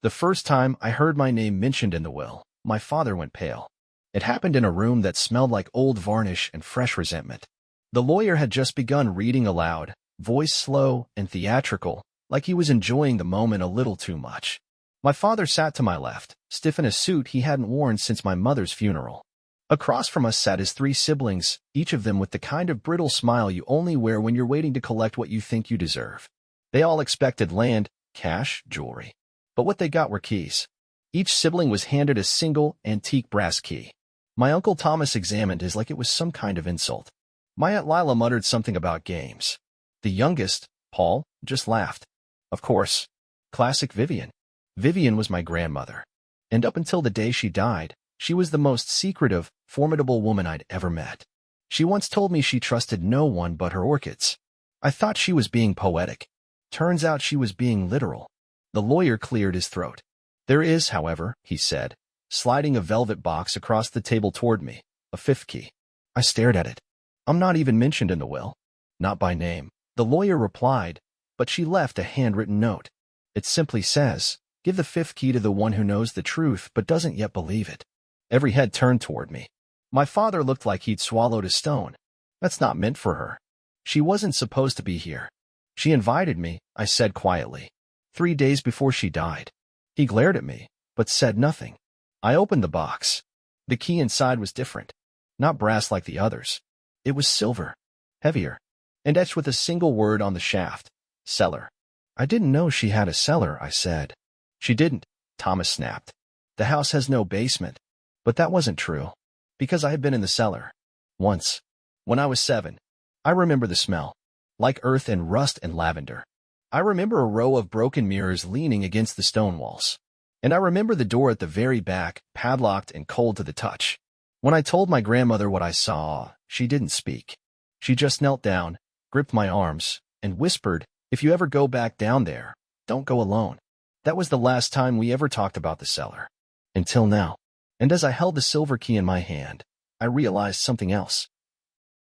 The first time I heard my name mentioned in the will, my father went pale. It happened in a room that smelled like old varnish and fresh resentment. The lawyer had just begun reading aloud, voice slow and theatrical, like he was enjoying the moment a little too much. My father sat to my left, stiff in a suit he hadn't worn since my mother's funeral. Across from us sat his 3 siblings, each of them with the kind of brittle smile you only wear when you're waiting to collect what you think you deserve. They all expected land, cash, jewelry. But what they got were keys. Each sibling was handed a single, antique brass key. My Uncle Thomas examined his like it was some kind of insult. My Aunt Lila muttered something about games. The youngest, Paul, just laughed. Of course. Classic Vivian. Vivian was my grandmother. And up until the day she died, she was the most secretive, formidable woman I'd ever met. She once told me she trusted no one but her orchids. I thought she was being poetic. Turns out she was being literal. The lawyer cleared his throat. There is, however, he said, sliding a velvet box across the table toward me, a 5th key. I stared at it. I'm not even mentioned in the will. Not by name, the lawyer replied, but she left a handwritten note. It simply says, give the 5th key to the one who knows the truth but doesn't yet believe it. Every head turned toward me. My father looked like he'd swallowed a stone. That's not meant for her. She wasn't supposed to be here. She invited me, I said quietly. 3 days before she died. He glared at me, but said nothing. I opened the box. The key inside was different. Not brass like the others. It was silver. Heavier. And etched with a single word on the shaft. Cellar. I didn't know she had a cellar, I said. She didn't, Thomas snapped. The house has no basement. But that wasn't true. Because I had been in the cellar. Once. When I was 7. I remember the smell. Like earth and rust and lavender. I remember a row of broken mirrors leaning against the stone walls. And I remember the door at the very back, padlocked and cold to the touch. When I told my grandmother what I saw, she didn't speak. She just knelt down, gripped my arms, and whispered, if you ever go back down there, don't go alone. That was the last time we ever talked about the cellar. Until now. And as I held the silver key in my hand, I realized something else.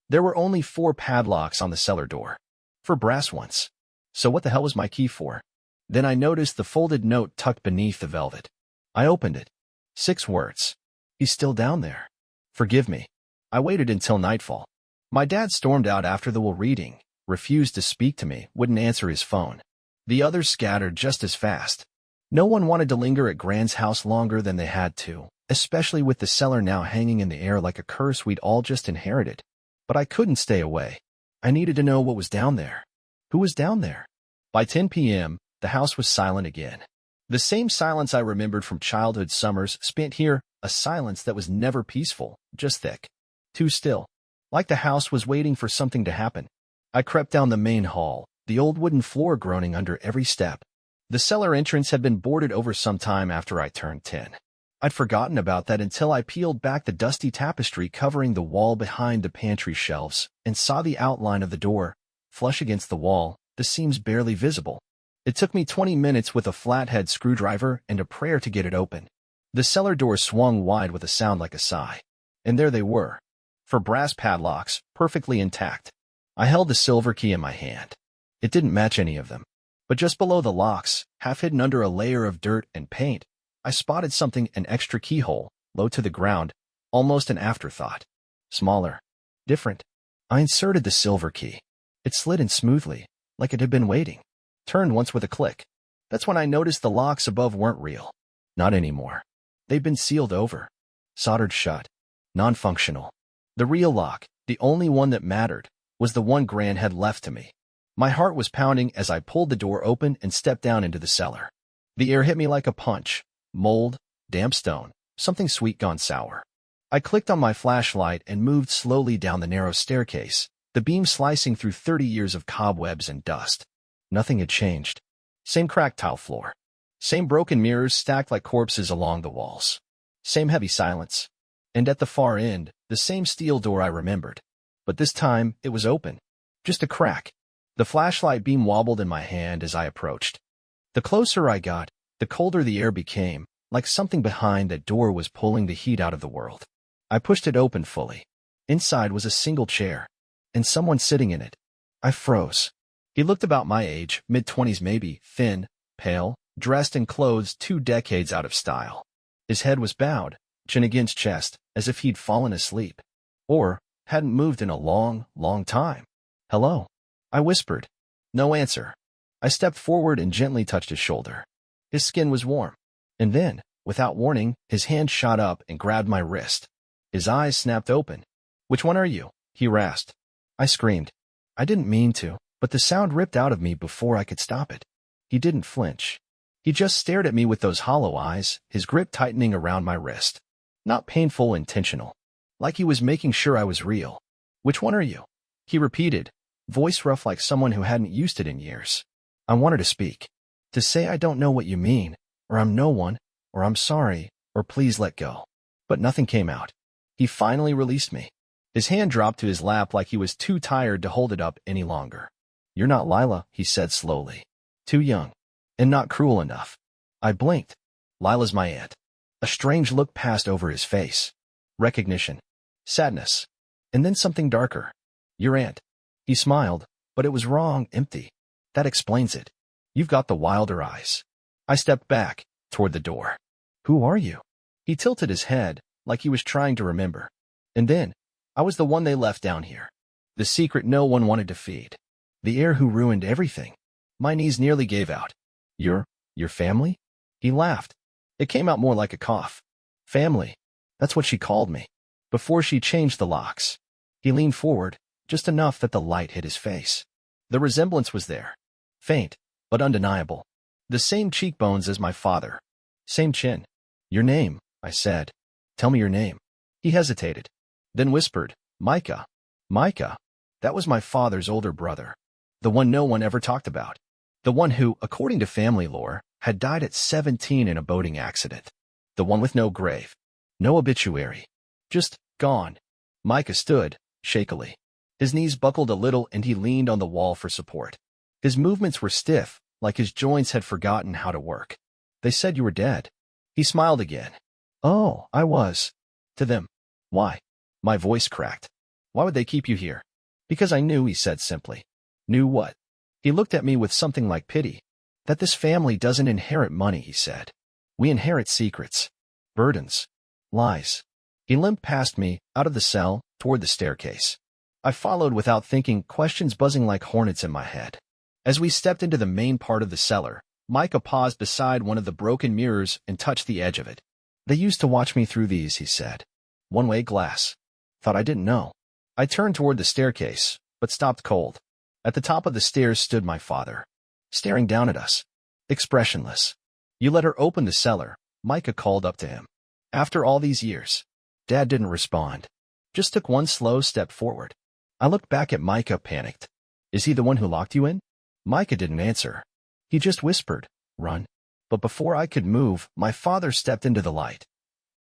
There were only 4 padlocks on the cellar door. 4 brass ones. So what the hell was my key for? Then I noticed the folded note tucked beneath the velvet. I opened it. 6 words. He's still down there. Forgive me. I waited until nightfall. My dad stormed out after the will reading, refused to speak to me, wouldn't answer his phone. The others scattered just as fast. No one wanted to linger at Gran's house longer than they had to, especially with the cellar now hanging in the air like a curse we'd all just inherited. But I couldn't stay away. I needed to know what was down there. Who was down there? By 10 p.m., the house was silent again. The same silence I remembered from childhood summers spent here, a silence that was never peaceful, just thick. Too still. Like the house was waiting for something to happen. I crept down the main hall, the old wooden floor groaning under every step. The cellar entrance had been boarded over some time after I turned 10. I'd forgotten about that until I peeled back the dusty tapestry covering the wall behind the pantry shelves and saw the outline of the door, flush against the wall, the seams barely visible. It took me 20 minutes with a flathead screwdriver and a prayer to get it open. The cellar door swung wide with a sound like a sigh. And there they were. 4 brass padlocks, perfectly intact. I held the silver key in my hand. It didn't match any of them. But just below the locks, half hidden under a layer of dirt and paint, I spotted something, an extra keyhole, low to the ground, almost an afterthought. Smaller. Different. I inserted the silver key. It slid in smoothly, like it had been waiting. Turned once with a click. That's when I noticed the locks above weren't real. Not anymore. They'd been sealed over. Soldered shut. Non-functional. The real lock, the only one that mattered, was the one Gran had left to me. My heart was pounding as I pulled the door open and stepped down into the cellar. The air hit me like a punch. Mold, damp stone, something sweet gone sour. I clicked on my flashlight and moved slowly down the narrow staircase, the beam slicing through 30 years of cobwebs and dust. Nothing had changed. Same cracked tile floor. Same broken mirrors stacked like corpses along the walls. Same heavy silence. And at the far end, the same steel door I remembered. But this time, it was open. Just a crack. The flashlight beam wobbled in my hand as I approached. The closer I got, the colder the air became, like something behind that door was pulling the heat out of the world. I pushed it open fully. Inside was a single chair, and someone sitting in it. I froze. He looked about my age, mid-20s maybe, thin, pale, dressed in clothes 2 decades out of style. His head was bowed, chin against chest, as if he'd fallen asleep. Or hadn't moved in a long, long time. "Hello?" I whispered. No answer. I stepped forward and gently touched his shoulder. His skin was warm. And then, without warning, his hand shot up and grabbed my wrist. His eyes snapped open. "Which one are you?" he rasped. I screamed. I didn't mean to, but the sound ripped out of me before I could stop it. He didn't flinch. He just stared at me with those hollow eyes, his grip tightening around my wrist. Not painful, intentional. Like he was making sure I was real. "Which one are you?" he repeated, voice rough like someone who hadn't used it in years. I wanted to speak. To say I don't know what you mean, or I'm no one, or I'm sorry, or please let go. But nothing came out. He finally released me. His hand dropped to his lap like he was too tired to hold it up any longer. "You're not Lila," he said slowly. "Too young. And not cruel enough." I blinked. "Lila's my aunt." A strange look passed over his face. Recognition. Sadness. And then something darker. "Your aunt." He smiled, but it was wrong, empty. "That explains it. You've got the wilder eyes." I stepped back, toward the door. "Who are you?" He tilted his head, like he was trying to remember. And then, I was the one they left down here. The secret no one wanted to feed. The heir who ruined everything. My knees nearly gave out. Your family?" He laughed. It came out more like a cough. "Family. That's what she called me. Before she changed the locks." He leaned forward, just enough that the light hit his face. The resemblance was there. Faint, but undeniable. The same cheekbones as my father. Same chin. "Your name," I said. "Tell me your name." He hesitated, then whispered, "Micah." Micah. That was my father's older brother. The one no one ever talked about. The one who, according to family lore, had died at 17 in a boating accident. The one with no grave. No obituary. Just gone. Micah stood, shakily. His knees buckled a little and he leaned on the wall for support. His movements were stiff, like his joints had forgotten how to work. "They said you were dead." He smiled again. "Oh, I was." "To them. Why?" My voice cracked. "Why would they keep you here?" "Because I knew," he said simply. "Knew what?" He looked at me with something like pity. "That this family doesn't inherit money," he said. "We inherit secrets. Burdens. Lies." He limped past me, out of the cell, toward the staircase. I followed without thinking, questions buzzing like hornets in my head. As we stepped into the main part of the cellar, Micah paused beside one of the broken mirrors and touched the edge of it. "They used to watch me through these," he said. "One-way glass. Thought I didn't know." I turned toward the staircase, but stopped cold. At the top of the stairs stood my father, staring down at us, expressionless. "You let her open the cellar," Micah called up to him. "After all these years." Dad didn't respond, just took one slow step forward. I looked back at Micah, panicked. "Is he the one who locked you in?" Micah didn't answer. He just whispered, "Run." But before I could move, my father stepped into the light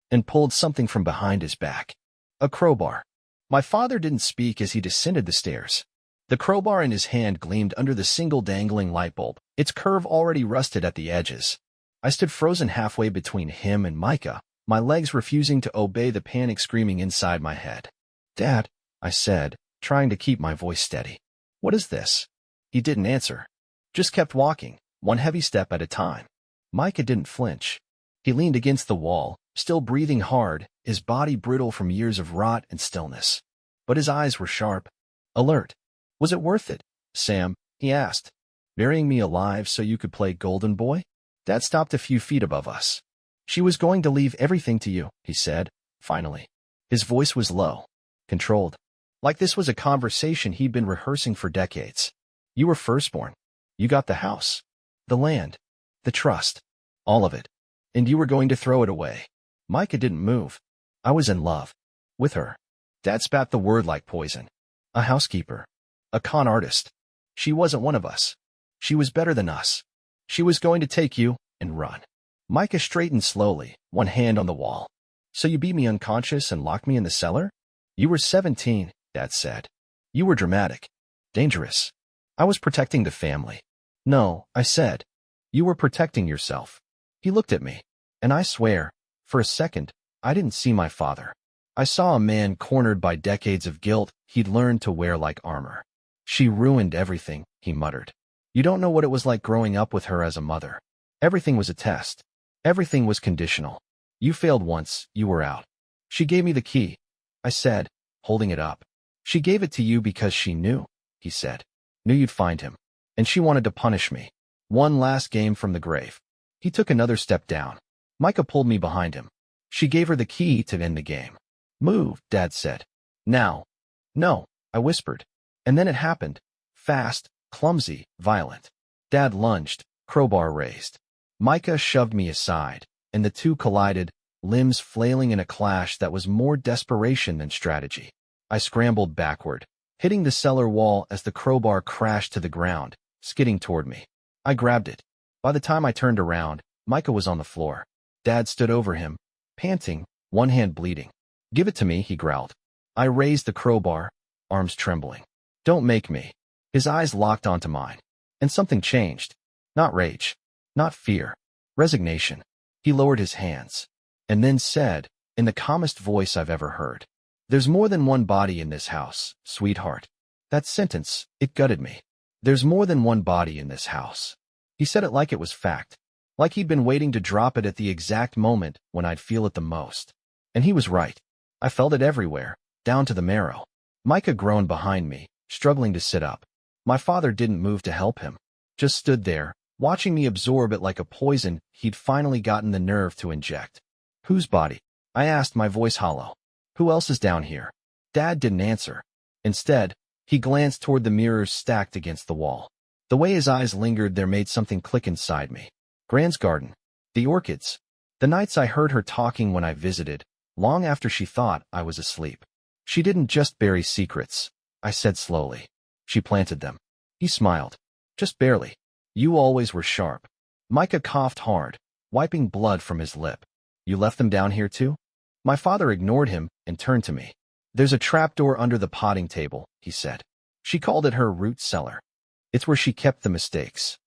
and pulled something from behind his back. A crowbar. My father didn't speak as he descended the stairs. The crowbar in his hand gleamed under the single dangling light bulb, its curve already rusted at the edges. I stood frozen halfway between him and Micah, my legs refusing to obey the panic screaming inside my head. "Dad," I said, trying to keep my voice steady. "What is this?" He didn't answer. Just kept walking, one heavy step at a time. Micah didn't flinch. He leaned against the wall, still breathing hard, his body brittle from years of rot and stillness. But his eyes were sharp, alert. "Was it worth it, Sam?" he asked. "Burying me alive so you could play golden boy?" Dad stopped a few feet above us. "She was going to leave everything to you," he said, finally. His voice was low, controlled, like this was a conversation he'd been rehearsing for decades. "You were firstborn. You got the house, the land, the trust, all of it. And you were going to throw it away." Micah didn't move. "I was in love. With her." Dad spat the word like poison. "A housekeeper. A con artist. She wasn't one of us. She was better than us. She was going to take you and run." Micah straightened slowly, one hand on the wall. "So you beat me unconscious and locked me in the cellar?" "You were 17, Dad said. You were dramatic. Dangerous. I was protecting the family." "No," I said. "You were protecting yourself." He looked at me, and I swear, for a second, I didn't see my father. I saw a man cornered by decades of guilt he'd learned to wear like armor. "She ruined everything," he muttered. "You don't know what it was like growing up with her as a mother." Everything was a test. Everything was conditional. You failed once, you were out. She gave me the key, I said, holding it up. She gave it to you because she knew, he said. Knew you'd find him. And she wanted to punish me. One last game from the grave. He took another step down. Micah pulled me behind him. She gave her the key to end the game. Move, Dad said. Now. No, I whispered. And then it happened. Fast, clumsy, violent. Dad lunged, crowbar raised. Micah shoved me aside, and the two collided, limbs flailing in a clash that was more desperation than strategy. I scrambled backward, hitting the cellar wall as the crowbar crashed to the ground, skidding toward me. I grabbed it. By the time I turned around, Micah was on the floor. Dad stood over him, panting, one hand bleeding. Give it to me, he growled. I raised the crowbar, arms trembling. Don't make me. His eyes locked onto mine. And something changed. Not rage. Not fear. Resignation. He lowered his hands. And then said, in the calmest voice I've ever heard, "There's more than one body in this house, sweetheart." That sentence, it gutted me. There's more than one body in this house. He said it like it was fact. Like he'd been waiting to drop it at the exact moment when I'd feel it the most. And he was right. I felt it everywhere, down to the marrow. Micah groaned behind me, struggling to sit up. My father didn't move to help him. Just stood there, watching me absorb it like a poison he'd finally gotten the nerve to inject. Whose body? I asked, my voice hollow. Who else is down here? Dad didn't answer. Instead, he glanced toward the mirrors stacked against the wall. The way his eyes lingered there made something click inside me. Gran's garden. The orchids. The nights I heard her talking when I visited, long after she thought I was asleep. She didn't just bury secrets, I said slowly. She planted them. He smiled. Just barely. You always were sharp. Micah coughed hard, wiping blood from his lip. You left them down here too? My father ignored him and turned to me. There's a trapdoor under the potting table, he said. She called it her root cellar. It's where she kept the mistakes.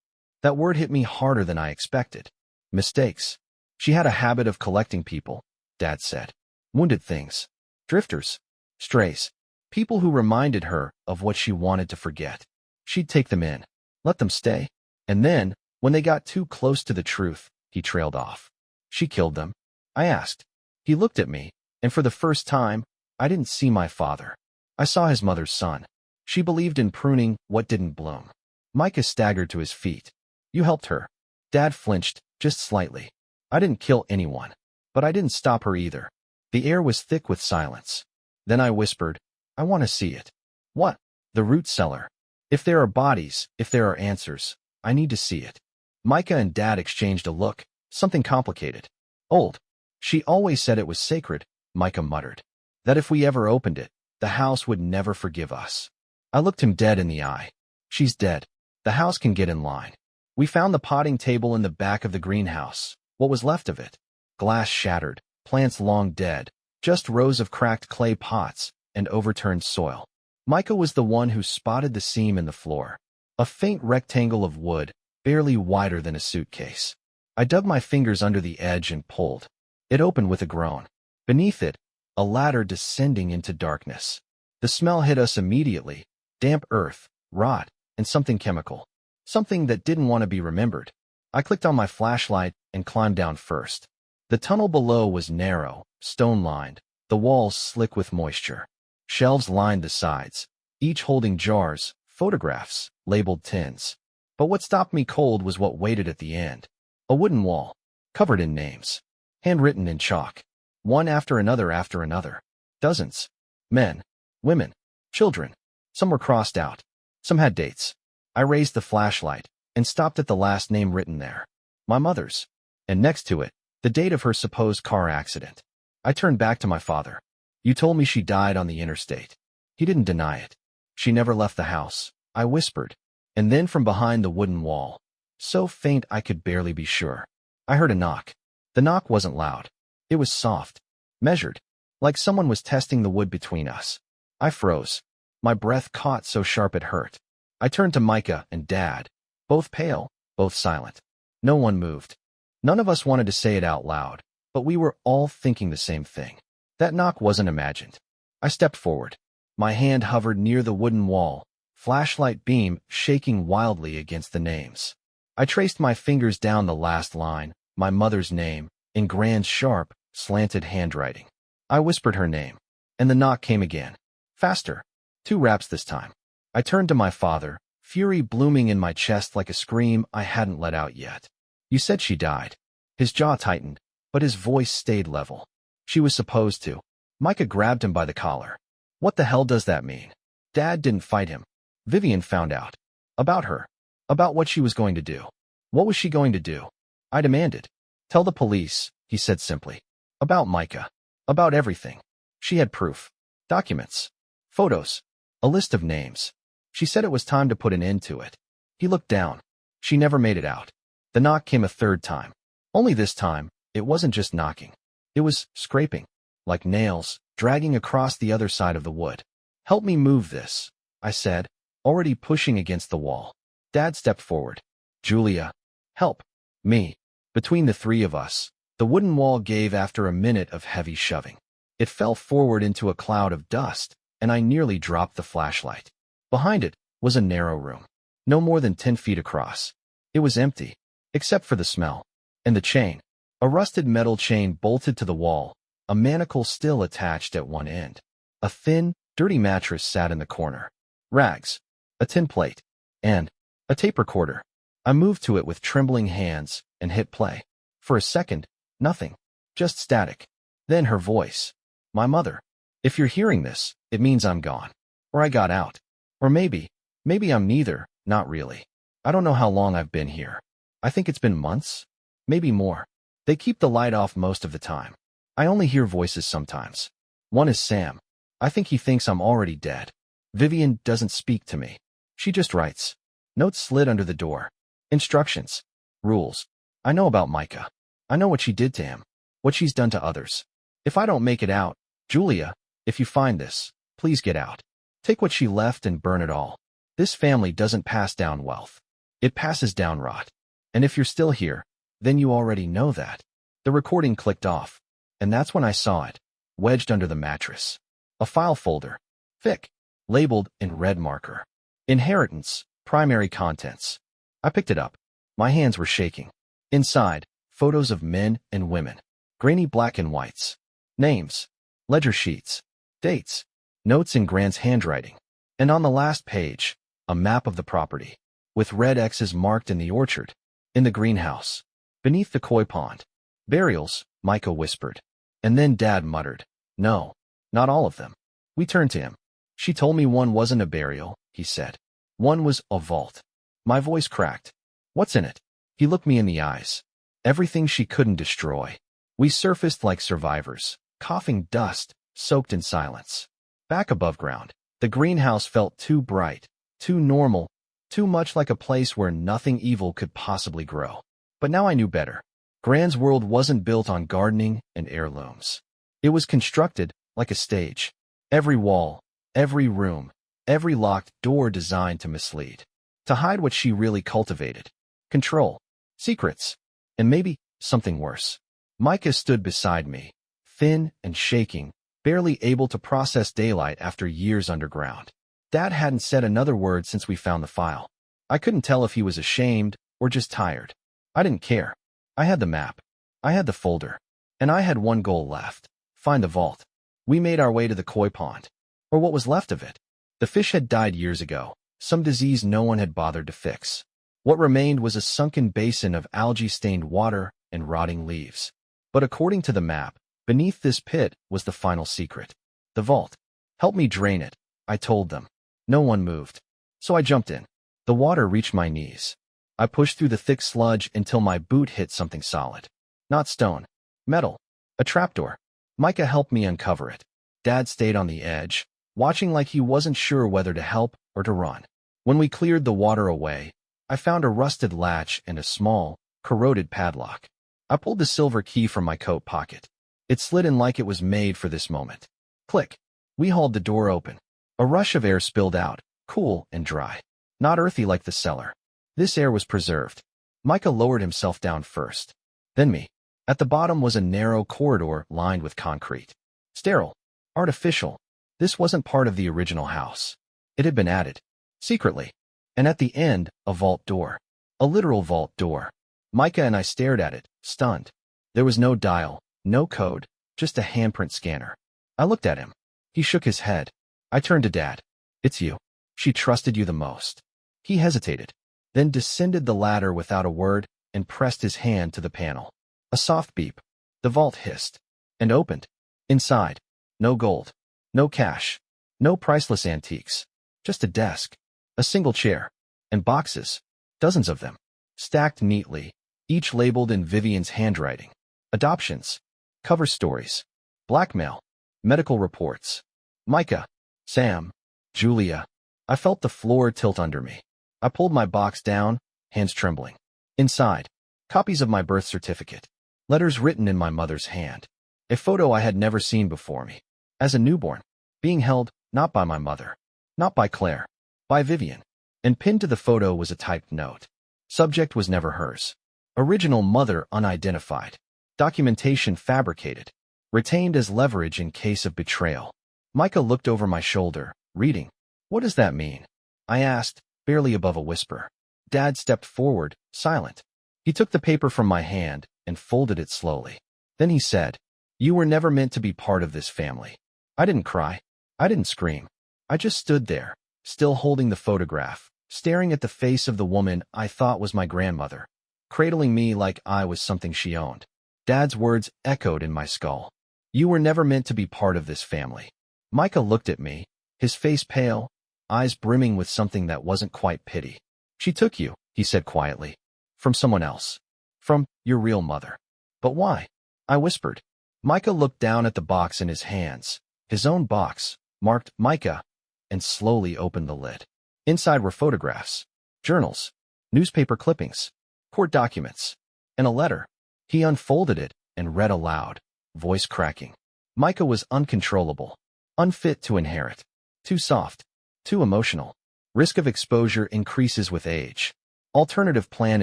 That word hit me harder than I expected. Mistakes. She had a habit of collecting people, Dad said. Wounded things. Drifters. Strays. People who reminded her of what she wanted to forget. She'd take them in. Let them stay. And then, when they got too close to the truth, he trailed off. She killed them? I asked. He looked at me, and for the first time, I didn't see my father. I saw his mother's son. She believed in pruning what didn't bloom. Micah staggered to his feet. You helped her. Dad flinched, just slightly. I didn't kill anyone. But I didn't stop her either. The air was thick with silence. Then I whispered, I want to see it. What? The root cellar. If there are bodies, if there are answers, I need to see it. Micah and Dad exchanged a look, something complicated. Old. She always said it was sacred, Micah muttered. That if we ever opened it, the house would never forgive us. I looked him dead in the eye. She's dead. The house can get in line. We found the potting table in the back of the greenhouse. What was left of it? Glass shattered, plants long dead, just rows of cracked clay pots and overturned soil. Micah was the one who spotted the seam in the floor. A faint rectangle of wood, barely wider than a suitcase. I dug my fingers under the edge and pulled. It opened with a groan. Beneath it, a ladder descending into darkness. The smell hit us immediately. Damp earth, rot, and something chemical. Something that didn't want to be remembered. I clicked on my flashlight and climbed down first. The tunnel below was narrow, stone-lined, the walls slick with moisture. Shelves lined the sides, each holding jars, photographs, labeled tins. But what stopped me cold was what waited at the end. A wooden wall, covered in names. Handwritten in chalk. One after another. Dozens. Men, women, children. Some were crossed out. Some had dates. I raised the flashlight and stopped at the last name written there. My mother's. And next to it, the date of her supposed car accident. I turned back to my father. You told me she died on the interstate. He didn't deny it. She never left the house, I whispered. And then from behind the wooden wall, so faint I could barely be sure, I heard a knock. The knock wasn't loud. It was soft, measured, like someone was testing the wood between us. I froze. My breath caught so sharp it hurt. I turned to Micah and Dad, both pale, both silent. No one moved. None of us wanted to say it out loud, but we were all thinking the same thing. That knock wasn't imagined. I stepped forward. My hand hovered near the wooden wall, flashlight beam shaking wildly against the names. I traced my fingers down the last line, my mother's name, in Grand's sharp, slanted handwriting. I whispered her name, and the knock came again. Faster. 2 raps this time. I turned to my father, fury blooming in my chest like a scream I hadn't let out yet. You said she died. His jaw tightened, but his voice stayed level. She was supposed to. Micah grabbed him by the collar. What the hell does that mean? Dad didn't fight him. Vivian found out. About her. About what she was going to do. What was she going to do? I demanded. Tell the police, he said simply. About Micah. About everything. She had proof. Documents. Photos. A list of names. She said it was time to put an end to it. He looked down. She never made it out. The knock came a 3rd time. Only this time, it wasn't just knocking. It was scraping. Like nails, dragging across the other side of the wood. Help me move this, I said, already pushing against the wall. Dad stepped forward. Julia. Help. Me. Between the 3 of us, the wooden wall gave after a minute of heavy shoving. It fell forward into a cloud of dust, and I nearly dropped the flashlight. Behind it was a narrow room, no more than 10 feet across. It was empty, except for the smell. And the chain. A rusted metal chain bolted to the wall, a manacle still attached at one end. A thin, dirty mattress sat in the corner. Rags. A tin plate. And a tape recorder. I moved to it with trembling hands and hit play. For a second, nothing. Just static. Then her voice. My mother. If you're hearing this, it means I'm gone. Or I got out. Or maybe I'm neither, not really. I don't know how long I've been here. I think it's been months. Maybe more. They keep the light off most of the time. I only hear voices sometimes. One is Sam. I think he thinks I'm already dead. Vivian doesn't speak to me. She just writes. Notes slid under the door. Instructions. Rules. I know about Micah. I know what she did to him. What she's done to others. If I don't make it out, Julia, if you find this, please get out. Take what she left and burn it all. This family doesn't pass down wealth. It passes down rot. And if you're still here, then you already know that. The recording clicked off, and that's when I saw it, wedged under the mattress. A file folder. Thick. Labeled in red marker. Inheritance. Primary contents. I picked it up. My hands were shaking. Inside, photos of men and women. Grainy black and whites. Names. Ledger sheets. Dates. Notes in Grant's handwriting. And on the last page, a map of the property. With red X's marked in the orchard. In the greenhouse. Beneath the koi pond. Burials, Micah whispered. And then Dad muttered. No, not all of them. We turned to him. She told me one wasn't a burial, he said. One was a vault. My voice cracked. What's in it? He looked me in the eyes. Everything she couldn't destroy. We surfaced like survivors, coughing dust, soaked in silence. Back above ground, the greenhouse felt too bright, too normal, too much like a place where nothing evil could possibly grow. But now I knew better. Grand's world wasn't built on gardening and heirlooms. It was constructed like a stage. Every wall, every room, every locked door designed to mislead. To hide what she really cultivated. Control. Secrets. And maybe something worse. Micah stood beside me, thin and shaking, barely able to process daylight after years underground. Dad hadn't said another word since we found the file. I couldn't tell if he was ashamed or just tired. I didn't care. I had the map. I had the folder. And I had one goal left. Find the vault. We made our way to the koi pond. Or what was left of it. The fish had died years ago. Some disease no one had bothered to fix. What remained was a sunken basin of algae-stained water and rotting leaves. But according to the map, beneath this pit was the final secret. The vault. Help me drain it, I told them. No one moved. So I jumped in. The water reached my knees. I pushed through the thick sludge until my boot hit something solid. Not stone. Metal. A trapdoor. Micah helped me uncover it. Dad stayed on the edge, watching like he wasn't sure whether to help or to run. When we cleared the water away, I found a rusted latch and a small, corroded padlock. I pulled the silver key from my coat pocket. It slid in like it was made for this moment. Click. We hauled the door open. A rush of air spilled out, cool and dry. Not earthy like the cellar. This air was preserved. Micah lowered himself down first. Then me. At the bottom was a narrow corridor lined with concrete. Sterile. Artificial. This wasn't part of the original house. It had been added. Secretly. And at the end, a vault door. A literal vault door. Micah and I stared at it, stunned. There was no dial, no code, just a handprint scanner. I looked at him. He shook his head. I turned to Dad. It's you. She trusted you the most. He hesitated, then descended the ladder without a word and pressed his hand to the panel. A soft beep. The vault hissed and opened. Inside, no gold, no cash, no priceless antiques, just a desk, a single chair, and boxes, dozens of them, stacked neatly, each labeled in Vivian's handwriting. Adoptions, cover stories, blackmail, medical reports. Micah, Sam, Julia. I felt the floor tilt under me. I pulled my box down, hands trembling. Inside, copies of my birth certificate, letters written in my mother's hand, a photo I had never seen before me. As a newborn, being held, not by my mother, not by Claire, by Vivian, and pinned to the photo was a typed note. Subject was never hers. Original mother unidentified. Documentation fabricated. Retained as leverage in case of betrayal. Micah looked over my shoulder, reading. What does that mean? I asked, barely above a whisper. Dad stepped forward, silent. He took the paper from my hand and folded it slowly. Then he said, "You were never meant to be part of this family." I didn't cry. I didn't scream. I just stood there, still holding the photograph, staring at the face of the woman I thought was my grandmother, cradling me like I was something she owned. Dad's words echoed in my skull. You were never meant to be part of this family. Micah looked at me, his face pale, eyes brimming with something that wasn't quite pity. She took you, he said quietly. From someone else. From your real mother. But why? I whispered. Micah looked down at the box in his hands, his own box, marked Micah, and slowly opened the lid. Inside were photographs, journals, newspaper clippings, court documents, and a letter. He unfolded it and read aloud, voice cracking. Micah was uncontrollable, unfit to inherit, too soft, too emotional. Risk of exposure increases with age. Alternative plan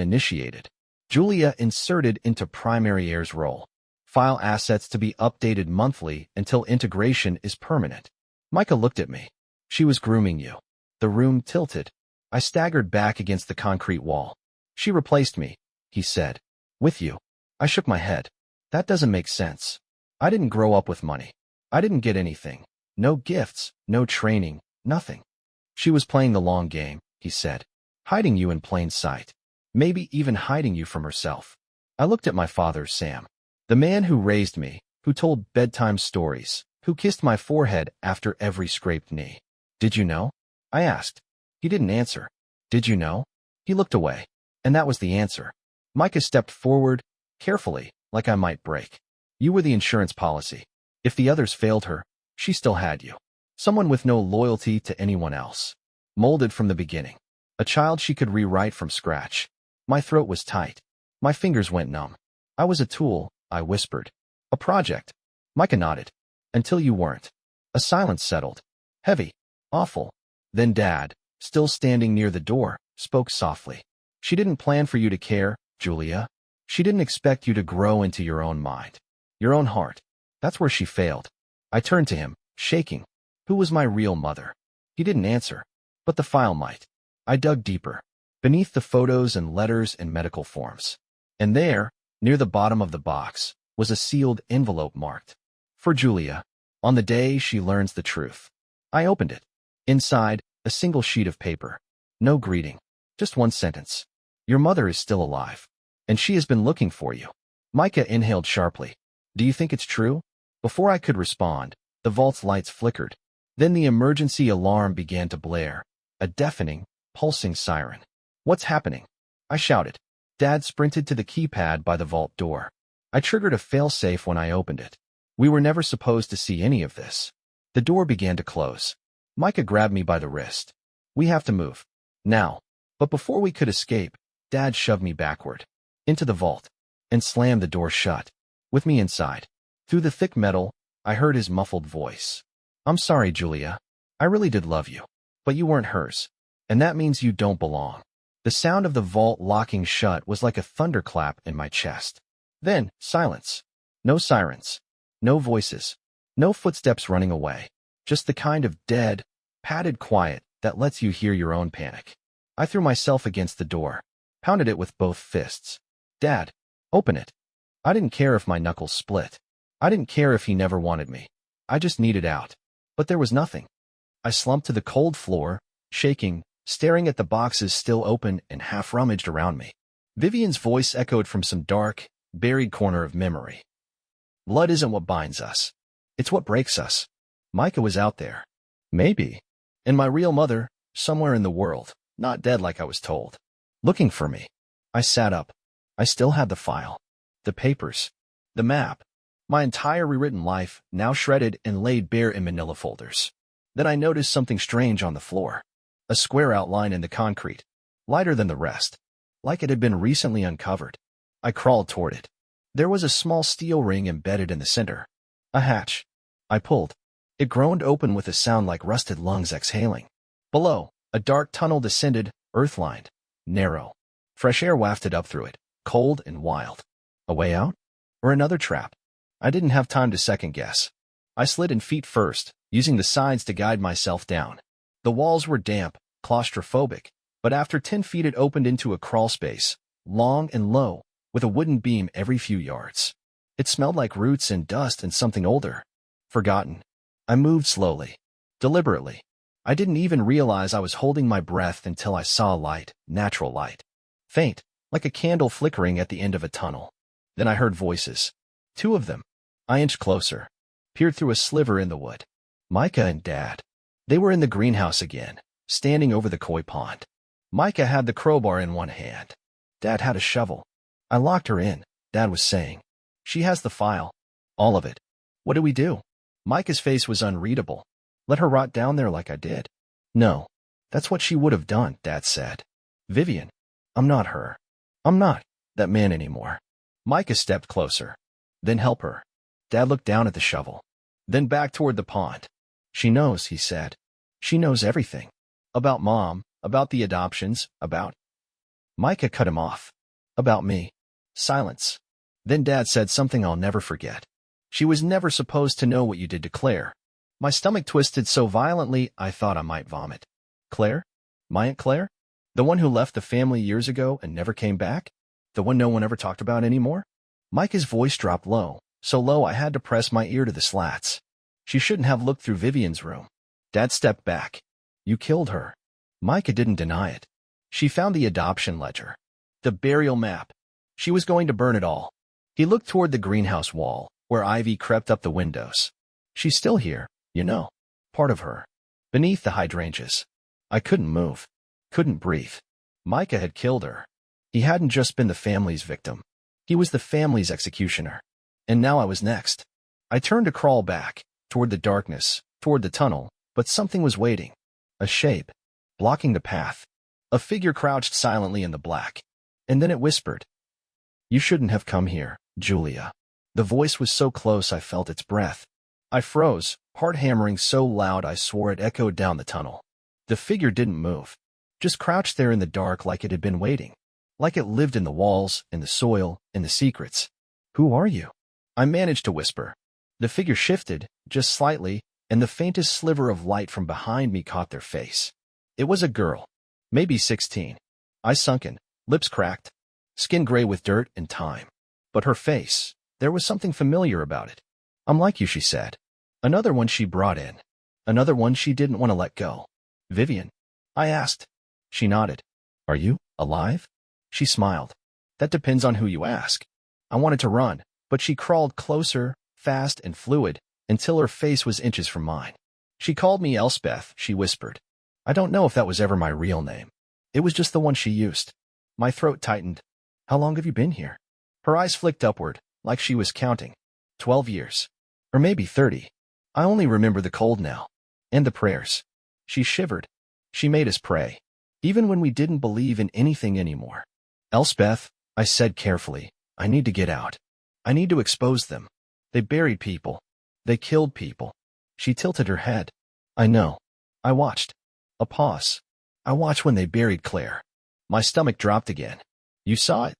initiated. Julia inserted into primary heir's role. File assets to be updated monthly until integration is permanent. Micah looked at me. She was grooming you. The room tilted. I staggered back against the concrete wall. She replaced me, he said. With you. I shook my head. That doesn't make sense. I didn't grow up with money. I didn't get anything. No gifts, no training, nothing. She was playing the long game, he said. Hiding you in plain sight. Maybe even hiding you from herself. I looked at my father, Sam. The man who raised me, who told bedtime stories, who kissed my forehead after every scraped knee. Did you know? I asked. He didn't answer. Did you know? He looked away. And that was the answer. Micah stepped forward, carefully, like I might break. You were the insurance policy. If the others failed her, she still had you. Someone with no loyalty to anyone else. Molded from the beginning. A child she could rewrite from scratch. My throat was tight. My fingers went numb. I was a tool, I whispered. A project. Micah nodded. Until you weren't. A silence settled. Heavy. Awful. Then Dad, still standing near the door, spoke softly. She didn't plan for you to care, Julia. She didn't expect you to grow into your own mind. Your own heart. That's where she failed. I turned to him, shaking. Who was my real mother? He didn't answer. But the file might. I dug deeper. Beneath the photos and letters and medical forms. And there, near the bottom of the box, was a sealed envelope marked. For Julia. On the day she learns the truth. I opened it. Inside, a single sheet of paper. No greeting. Just one sentence. Your mother is still alive. And she has been looking for you. Micah inhaled sharply. Do you think it's true? Before I could respond, the vault's lights flickered. Then the emergency alarm began to blare. A deafening, pulsing siren. What's happening? I shouted. Dad sprinted to the keypad by the vault door. I triggered a failsafe when I opened it. We were never supposed to see any of this. The door began to close. Micah grabbed me by the wrist. We have to move. Now. But before we could escape, Dad shoved me backward. Into the vault. And slammed the door shut. With me inside. Through the thick metal, I heard his muffled voice. I'm sorry, Julia. I really did love you. But you weren't hers. And that means you don't belong. The sound of the vault locking shut was like a thunderclap in my chest. Then, silence. No sirens. No voices. No footsteps running away. Just the kind of dead, padded quiet that lets you hear your own panic. I threw myself against the door. pounded it with both fists. Dad, open it. I didn't care if my knuckles split. I didn't care if he never wanted me. I just needed out. But there was nothing. I slumped to the cold floor, shaking, staring at the boxes still open and half rummaged around me. Vivian's voice echoed from some dark, buried corner of memory. Blood isn't what binds us. It's what breaks us. Micah was out there. Maybe. And my real mother, somewhere in the world, not dead like I was told. Looking for me. I sat up. I still had the file. The papers. The map. My entire rewritten life, now shredded and laid bare in manila folders. Then I noticed something strange on the floor. A square outline in the concrete. Lighter than the rest. Like it had been recently uncovered. I crawled toward it. There was a small steel ring embedded in the center. A hatch. I pulled. It groaned open with a sound like rusted lungs exhaling. Below, a dark tunnel descended, earth-lined, narrow. Fresh air wafted up through it, cold and wild. A way out? Or another trap? I didn't have time to second-guess. I slid in feet first, using the sides to guide myself down. The walls were damp, claustrophobic, but after 10 feet it opened into a crawl space, long and low, with a wooden beam every few yards. It smelled like roots and dust and something older. Forgotten. I moved slowly. Deliberately. I didn't even realize I was holding my breath until I saw light, natural light. Faint, like a candle flickering at the end of a tunnel. Then I heard voices. 2 of them. I inched closer. Peered through a sliver in the wood. Micah and Dad. They were in the greenhouse again, standing over the koi pond. Micah had the crowbar in one hand. Dad had a shovel. I locked her in, Dad was saying. She has the file. All of it. What do we do? Micah's face was unreadable. Let her rot down there like I did. No. That's what she would have done, Dad said. Vivian. I'm not her. I'm not that man anymore. Micah stepped closer. Then help her. Dad looked down at the shovel. Then back toward the pond. She knows, he said. She knows everything. About Mom, about the adoptions, about... Micah cut him off. About me. Silence. Then Dad said something I'll never forget. She was never supposed to know what you did to Claire. My stomach twisted so violently I thought I might vomit. Claire? My Aunt Claire? The one who left the family years ago and never came back? The one no one ever talked about anymore? Micah's voice dropped low, so low I had to press my ear to the slats. She shouldn't have looked through Vivian's room. Dad stepped back. You killed her. Micah didn't deny it. She found the adoption ledger. The burial map. She was going to burn it all. He looked toward the greenhouse wall, where ivy crept up the windows. She's still here, you know. Part of her. Beneath the hydrangeas. I couldn't move. Couldn't breathe. Micah had killed her. He hadn't just been the family's victim. He was the family's executioner. And now I was next. I turned to crawl back, toward the darkness, toward the tunnel, but something was waiting. A shape. Blocking the path. A figure crouched silently in the black. And then it whispered. You shouldn't have come here, Julia. The voice was so close I felt its breath. I froze, heart hammering so loud I swore it echoed down the tunnel. The figure didn't move. Just crouched there in the dark like it had been waiting. Like it lived in the walls, in the soil, in the secrets. Who are you? I managed to whisper. The figure shifted, just slightly, and the faintest sliver of light from behind me caught their face. It was a girl. Maybe 16. Eyes sunken, lips cracked, skin gray with dirt and time. But her face, there was something familiar about it. I'm like you, she said. Another one she brought in. Another one she didn't want to let go. Vivian? I asked. She nodded. Are you alive? She smiled. That depends on who you ask. I wanted to run, but she crawled closer, fast and fluid, until her face was inches from mine. She called me Elspeth, she whispered. I don't know if that was ever my real name. It was just the one she used. My throat tightened. How long have you been here? Her eyes flicked upward, like she was counting. 12 years. Or maybe 30. I only remember the cold now. And the prayers. She shivered. She made us pray. Even when we didn't believe in anything anymore. Elspeth, I said carefully, I need to get out. I need to expose them. They buried people. They killed people. She tilted her head. I know. I watched. A pause. I watched when they buried Claire. My stomach dropped again. You saw it?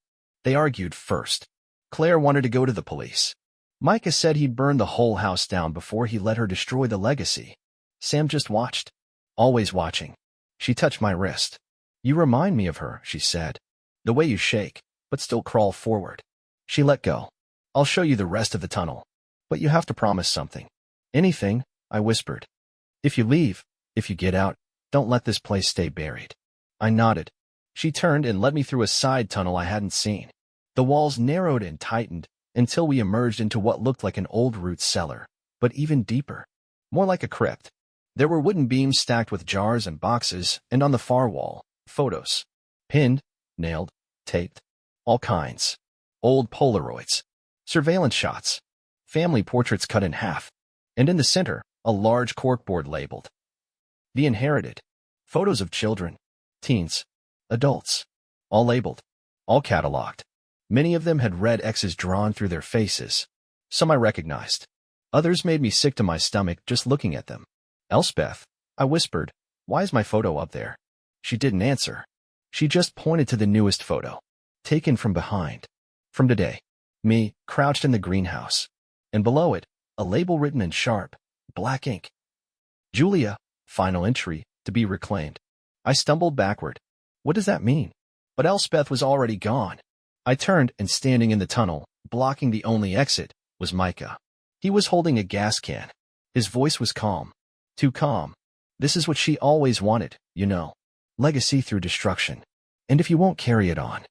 They argued first. Claire wanted to go to the police. Micah said he'd burn the whole house down before he let her destroy the legacy. Sam just watched. Always watching. She touched my wrist. You remind me of her, she said. The way you shake, but still crawl forward. She let go. I'll show you the rest of the tunnel. But you have to promise something. Anything, I whispered. If you leave, if you get out, don't let this place stay buried. I nodded. She turned and led me through a side tunnel I hadn't seen. The walls narrowed and tightened until we emerged into what looked like an old root cellar, but even deeper. More like a crypt. There were wooden beams stacked with jars and boxes, and on the far wall, photos. Pinned, nailed, taped. All kinds. Old Polaroids. Surveillance shots. Family portraits cut in half. And in the center, a large corkboard labeled The Inherited. Photos of children, teens, adults. All labeled. All cataloged. Many of them had red X's drawn through their faces. Some I recognized. Others made me sick to my stomach just looking at them. Elspeth, I whispered, why is my photo up there? She didn't answer. She just pointed to the newest photo. Taken from behind. From today. Me, crouched in the greenhouse. And below it, a label written in sharp, black ink. Julia, final entry, to be reclaimed. I stumbled backward. What does that mean? But Elspeth was already gone. I turned, and standing in the tunnel, blocking the only exit, was Micah. He was holding a gas can. His voice was calm. Too calm. This is what she always wanted, you know. Legacy through destruction. And if you won't carry it on.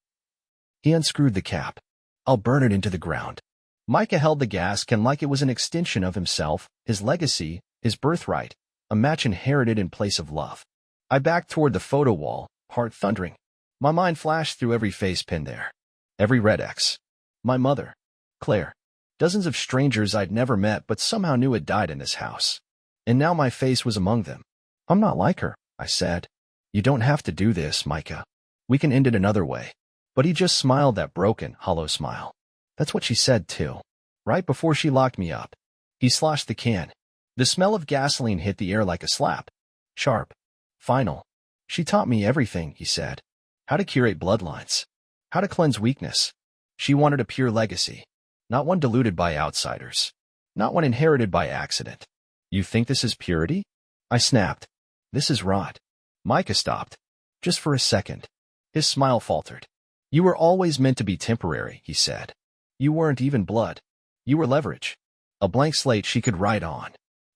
He unscrewed the cap. I'll burn it into the ground. Micah held the gas can like it was an extension of himself, his legacy, his birthright, a match inherited in place of love. I backed toward the photo wall, heart thundering. My mind flashed through every face pinned there. Every red X. My mother. Claire. Dozens of strangers I'd never met but somehow knew had died in this house. And now my face was among them. I'm not like her, I said. You don't have to do this, Micah. We can end it another way. But he just smiled that broken, hollow smile. That's what she said, too. Right before she locked me up. He sloshed the can. The smell of gasoline hit the air like a slap. Sharp. Final. She taught me everything, he said. How to curate bloodlines. How to cleanse weakness. She wanted a pure legacy. Not one diluted by outsiders. Not one inherited by accident. You think this is purity? I snapped. This is rot. Micah stopped. Just for a second. His smile faltered. You were always meant to be temporary, he said. You weren't even blood. You were leverage. A blank slate she could write on.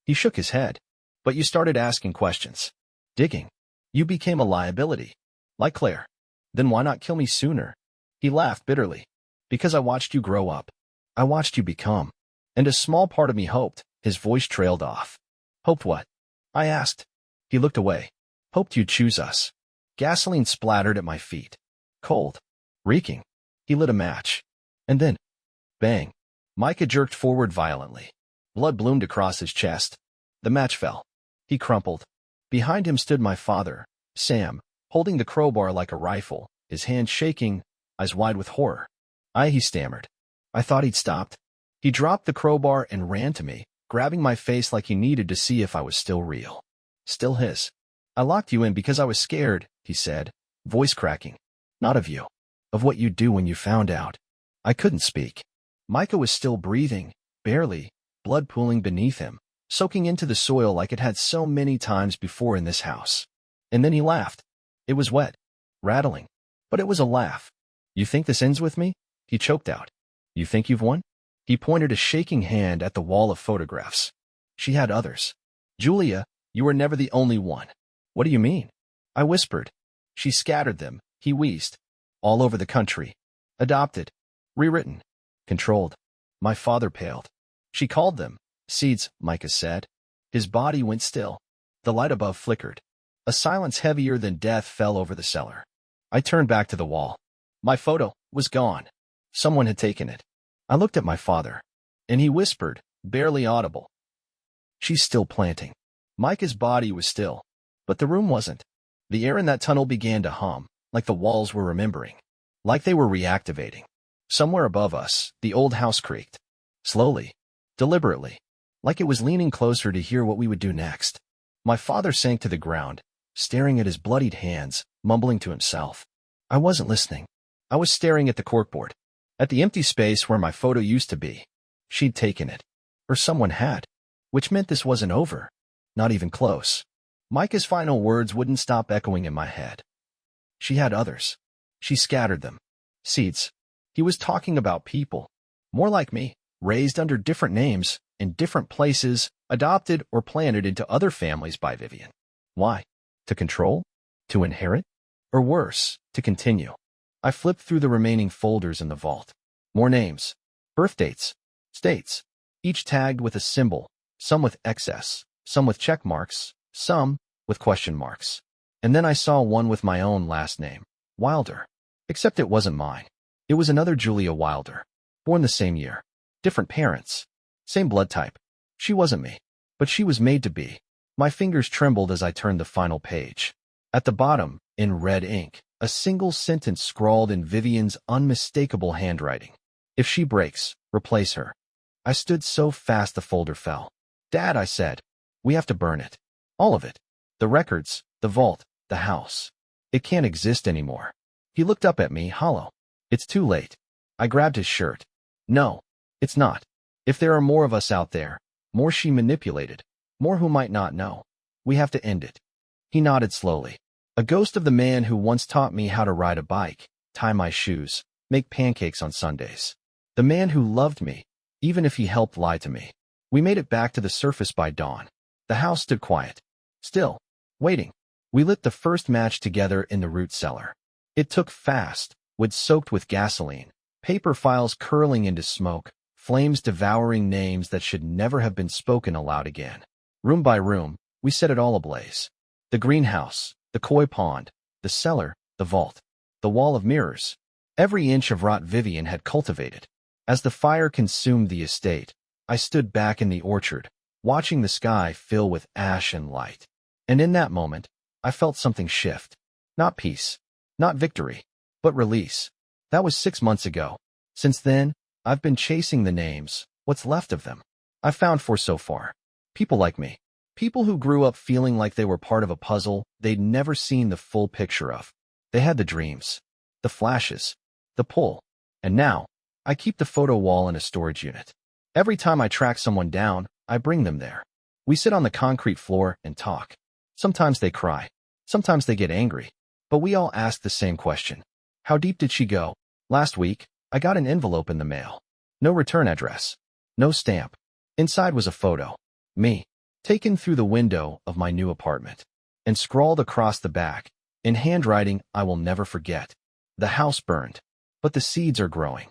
He shook his head. But you started asking questions. Digging. You became a liability. Like Claire. Then why not kill me sooner? He laughed bitterly. Because I watched you grow up. I watched you become. And a small part of me hoped. His voice trailed off. Hoped what? I asked. He looked away. Hoped you'd choose us. Gasoline splattered at my feet. Cold. Reeking. He lit a match. And then, bang. Micah jerked forward violently. Blood bloomed across his chest. The match fell. He crumpled. Behind him stood my father, Sam, holding the crowbar like a rifle, his hand shaking, eyes wide with horror. He stammered. I thought he'd stopped. He dropped the crowbar and ran to me, grabbing my face like he needed to see if I was still real. Still his. I locked you in because I was scared, he said, voice cracking. Not of you. Of what you'd do when you found out. I couldn't speak. Micah was still breathing, barely, blood pooling beneath him, soaking into the soil like it had so many times before in this house. And then he laughed. It was wet. Rattling. But it was a laugh. You think this ends with me? He choked out. You think you've won? He pointed a shaking hand at the wall of photographs. She had others. Julia, you were never the only one. What do you mean? I whispered. She scattered them, he wheezed. All over the country. Adopted. Rewritten. Controlled. My father paled. She called them seeds, Micah said. His body went still. The light above flickered. A silence heavier than death fell over the cellar. I turned back to the wall. My photo was gone. Someone had taken it. I looked at my father, and he whispered, barely audible. She's still planting. Micah's body was still, but the room wasn't. The air in that tunnel began to hum, like the walls were remembering, like they were reactivating. Somewhere above us, the old house creaked. Slowly, deliberately, like it was leaning closer to hear what we would do next. My father sank to the ground, staring at his bloodied hands, mumbling to himself. I wasn't listening. I was staring at the corkboard, at the empty space where my photo used to be. She'd taken it. Or someone had. Which meant this wasn't over. Not even close. Micah's final words wouldn't stop echoing in my head. She had others. She scattered them. Seeds. He was talking about people. More like me, raised under different names, in different places, adopted or planted into other families by Vivian. Why? To control? To inherit? Or worse, to continue? I flipped through the remaining folders in the vault. More names. Birth dates. States. Each tagged with a symbol, some with XS, some with check marks, some with question marks. And then I saw one with my own last name, Wilder. Except it wasn't mine. It was another Julia Wilder, born the same year. Different parents. Same blood type. She wasn't me, but she was made to be. My fingers trembled as I turned the final page. At the bottom, in red ink, a single sentence scrawled in Vivian's unmistakable handwriting. If she breaks, replace her. I stood so fast the folder fell. Dad, I said, we have to burn it. All of it. The records, the vault, the house. It can't exist anymore. He looked up at me, hollow. It's too late. I grabbed his shirt. No, it's not. If there are more of us out there, more she manipulated, more who might not know, we have to end it. He nodded slowly. A ghost of the man who once taught me how to ride a bike, tie my shoes, make pancakes on Sundays. The man who loved me, even if he helped lie to me. We made it back to the surface by dawn. The house stood quiet. Still, waiting. We lit the first match together in the root cellar. It took fast, wood soaked with gasoline, paper files curling into smoke, flames devouring names that should never have been spoken aloud again. Room by room, we set it all ablaze. The greenhouse, the koi pond, the cellar, the vault, the wall of mirrors. Every inch of rot Vivian had cultivated. As the fire consumed the estate, I stood back in the orchard, watching the sky fill with ash and light. And in that moment, I felt something shift. Not peace, not victory, but release. That was 6 months ago. Since then, I've been chasing the names, what's left of them. I've found 4 so far. People like me. People who grew up feeling like they were part of a puzzle they'd never seen the full picture of. They had the dreams, the flashes, the pull. And now, I keep the photo wall in a storage unit. Every time I track someone down, I bring them there. We sit on the concrete floor and talk. Sometimes they cry. Sometimes they get angry. But we all ask the same question. How deep did she go? Last week, I got an envelope in the mail. No return address. No stamp. Inside was a photo. Me. Taken through the window of my new apartment. And scrawled across the back, in handwriting I will never forget. The house burned. But the seeds are growing.